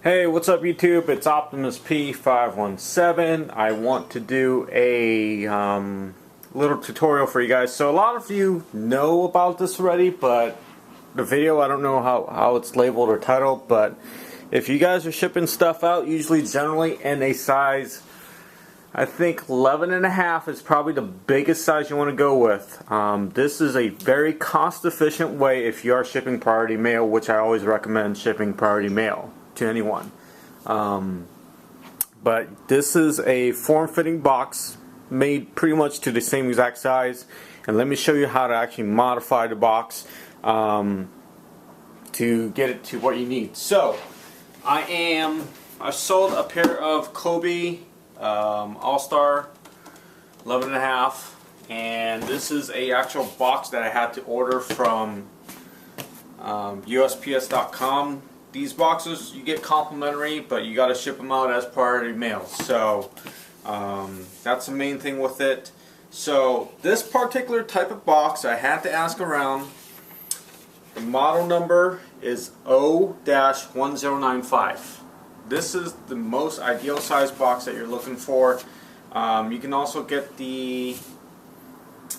Hey, what's up YouTube? It's Optimus P517. I want to do a little tutorial for you guys. So a lot of you know about this already, but the video, I don't know how it's labeled or titled, but if you guys are shipping stuff out, usually generally in a size, I think 11.5 is probably the biggest size you want to go with. This is a very cost efficient way if you are shipping priority mail, which I always recommend shipping priority mail to anyone. But this is a form-fitting box made pretty much to the same exact size, and let me show you how to actually modify the box to get it to what you need. So I sold a pair of Kobe All-Star 11.5, and this is a actual box that I had to order from USPS.com. These boxes you get complimentary, but you got to ship them out as priority mail. So that's the main thing with it. So this particular type of box, I had to ask around. The model number is O-1095. This is the most ideal size box that you're looking for. You can also get the,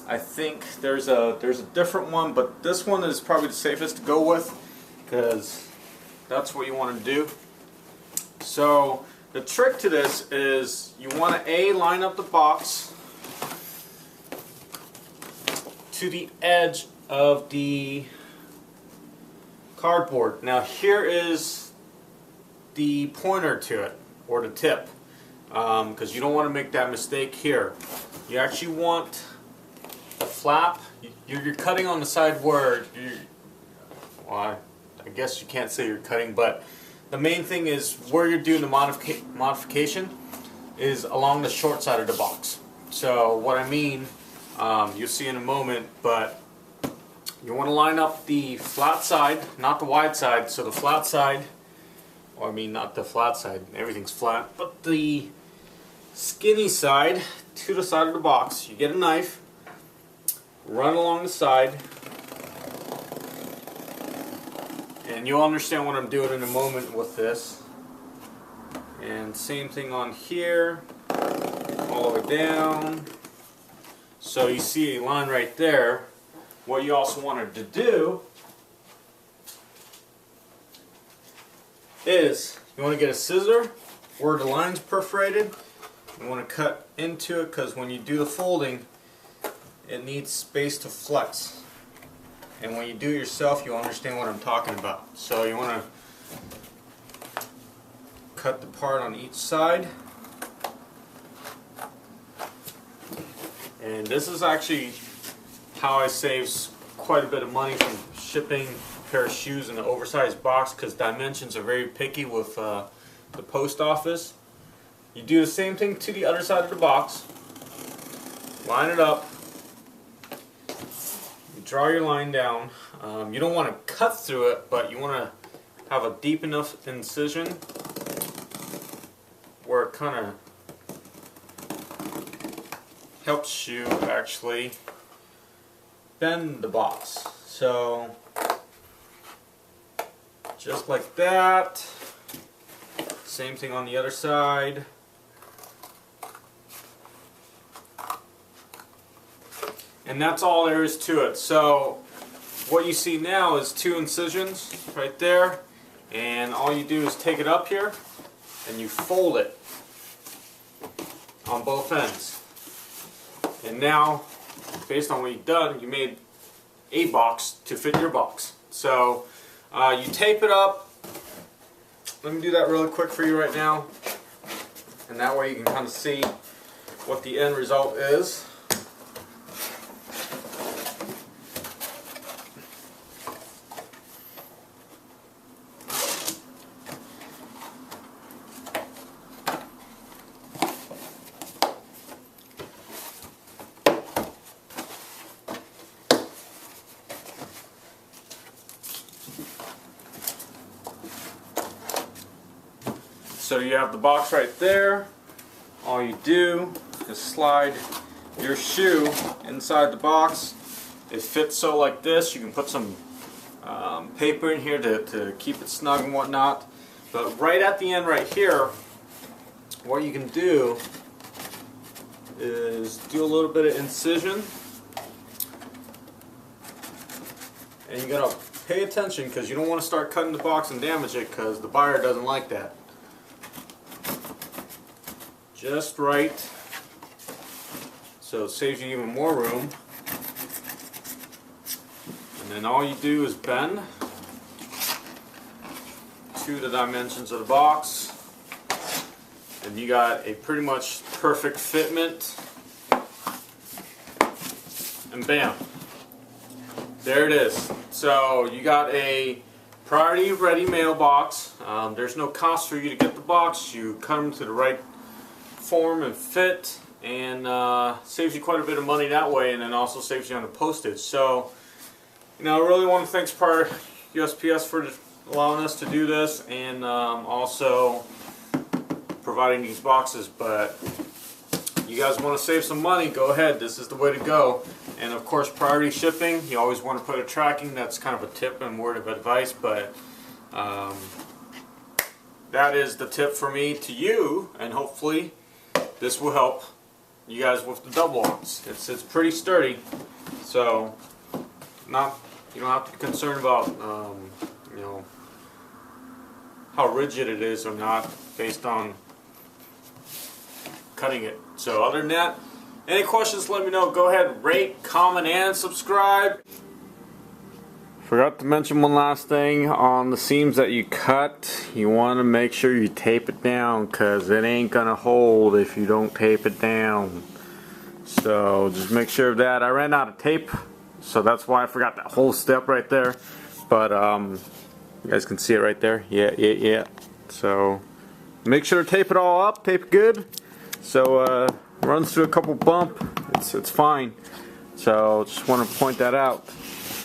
I think there's a different one, but this one is probably the safest to go with because that's what you want to do. So the trick to this is you want to line up the box to the edge of the cardboard. Now here is the pointer to it, or the tip, because you don't want to make that mistake here. You actually want the flap. You're cutting on the side where I guess you can't say you're cutting, but the main thing is where you're doing the modification is along the short side of the box. So what I mean, you'll see in a moment, but you want to line up the flat side, not the wide side. So the flat side, or I mean not the flat side, everything's flat, but the skinny side to the side of the box. You get a knife, run along the side, and you'll understand what I'm doing in a moment with this. And same thing on here, all the way down. So you see a line right there. What you also wanted to do is you want to get a scissor where the line's perforated. You want to cut into it because when you do the folding, it needs space to flex. And when you do it yourself, you'll understand what I'm talking about. So you want to cut the part on each side. And this is actually how I save quite a bit of money from shipping a pair of shoes in an oversized box, because dimensions are very picky with the post office. You do the same thing to the other side of the box. Line it up. Draw your line down. You don't want to cut through it, but you want to have a deep enough incision where it kind of helps you actually bend the box. So just like that. Same thing on the other side. And that's all there is to it. So what you see now is two incisions right there, and all you do is take it up here and you fold it on both ends. And now, based on what you've done, you made a box to fit your box. So you tape it up. Let me do that really quick for you right now, and that way you can kind of see what the end result is. So you have the box right there. All you do is slide your shoe inside the box. It fits so like this. You can put some paper in here to keep it snug and whatnot. But right at the end right here, what you can do is do a little bit of incision. And you gotta pay attention because you don't want to start cutting the box and damage it because the buyer doesn't like that. Just right, so it saves you even more room. And then all you do is bend to the dimensions of the box, and you got a pretty much perfect fitment. And bam, there it is. So you got a priority ready mailbox. There's no cost for you to get the box. You cut them to the right form and fit, and saves you quite a bit of money that way, and then also saves you on the postage. So, you know, I really want to thank Priority USPS for allowing us to do this, and also providing these boxes. But you guys want to save some money, go ahead, this is the way to go. And of course, priority shipping, you always want to put a tracking. That's kind of a tip and word of advice, but that is the tip for me to you, and hopefully this will help you guys with the double arms. It's pretty sturdy, so you don't have to be concerned about you know, how rigid it is or not based on cutting it. So other than that, any questions, let me know. Go ahead, rate, comment, and subscribe. Forgot to mention one last thing. On the seams that you cut, you want to make sure you tape it down, because it ain't gonna hold if you don't tape it down. So just make sure of that. I ran out of tape, so that's why I forgot that whole step right there. But you guys can see it right there. Yeah. So make sure to tape it all up, tape it good. So runs through a couple bump, it's fine. So just want to point that out.